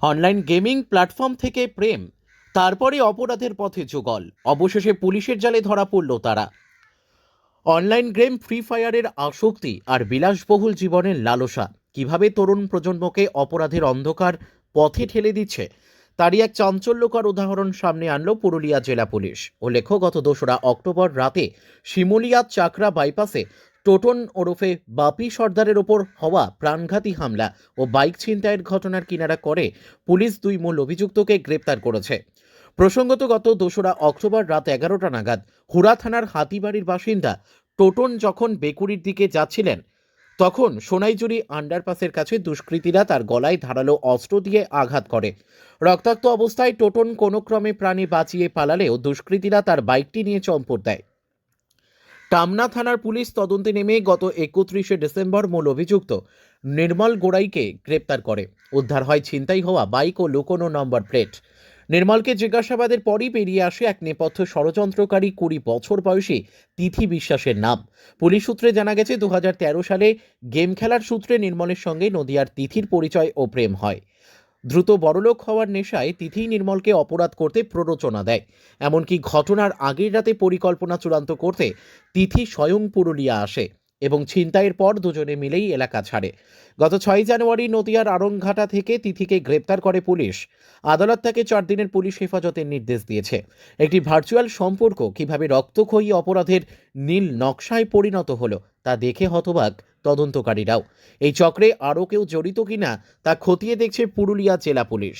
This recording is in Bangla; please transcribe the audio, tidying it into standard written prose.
অনলাইন গেমিং প্ল্যাটফর্ম থেকে প্রেম, তারপরে অপরাধের পথে যুগল, অবশেষে পুলিশের জালে ধরা পড়ল তারা। অনলাইন গেম ফ্রি ফায়ারের আসক্তি আর বিলাসবহুল জীবনের লালসা কিভাবে তরুণ প্রজন্মকে অপরাধের অন্ধকার পথে ঠেলে দিচ্ছে, তারই এক চাঞ্চল্যকর উদাহরণ সামনে আনলো পুরুলিয়া জেলা পুলিশ। উল্লেখ্য, গত 2রা অক্টোবর রাতে শিমুলিয়া চাকরা বাইপাসে টোটন ওরফে বাপি সর্দারের ওপর হওয়া প্রাণঘাতী হামলা ও বাইক ছিনতাইয়ের ঘটনার কিনারা করে পুলিশ 2 মূল অভিযুক্তকে গ্রেপ্তার করেছে। প্রসঙ্গত, গত 2রা অক্টোবর রাত 11টা নাগাদ হুড়া থানার হাতিবাড়ির বাসিন্দা টোটন যখন বেকুড়ির দিকে যাচ্ছিলেন, তখন সোনাইজুরি আন্ডারপাসের কাছে দুষ্কৃতীরা তার গলায় ধারালো অস্ত্র দিয়ে আঘাত করে। রক্তাক্ত অবস্থায় টোটন কোনো ক্রমে প্রাণে বাঁচিয়ে পালালেও দুষ্কৃতীরা তার বাইকটি নিয়ে চম্পট দেয়। টামনা থানার পুলিশ তদন্তে নেমে গত 31শে ডিসেম্বর মূল অভিযুক্ত নির্মল গোড়াইকে গ্রেপ্তার করে। উদ্ধার হয় ছিনতাই হওয়া বাইক ও লুকোনো নম্বর প্লেট। নির্মলকে জিজ্ঞাসাবাদের পরই বেরিয়ে আসে এক নেপথ্য ষড়যন্ত্রকারী 20 বছর বয়সী তিথি বিশ্বাসের নাম। পুলিশ সূত্রে জানা গেছে, 2013 সালে গেম খেলার সূত্রে নির্মলের সঙ্গে নদিয়ার তিথির পরিচয় ও প্রেম হয়। দ্রুত বড়লোক হওয়ার নেশায় তিথি নির্মলকে অপরাধ করতে প্ররোচনা দেয়। এমনকি ঘটনার আগের রাতে পরিকল্পনা চূড়ান্ত করতে তিথি স্বয়ং পুরুলিয়া আসে এবং ছিনতাইয়ের পর দুজনে মিলেই এলাকা ছাড়ে। গত 6 জানুয়ারি নদিয়ার আড়ংঘাটা থেকে তিথিকে গ্রেপ্তার করে পুলিশ। আদালত তাকে 4 দিনের পুলিশ হেফাজতের নির্দেশ দিয়েছে। একটি ভার্চুয়াল সম্পর্ক কিভাবে রক্তক্ষয়ী অপরাধের নীল নকশায় পরিণত হলো তা দেখে হতবাক তদন্তকারীরাও। এই চক্রে আরও কেউ জড়িত কিনা তা খতিয়ে দেখছে পুরুলিয়া জেলা পুলিশ।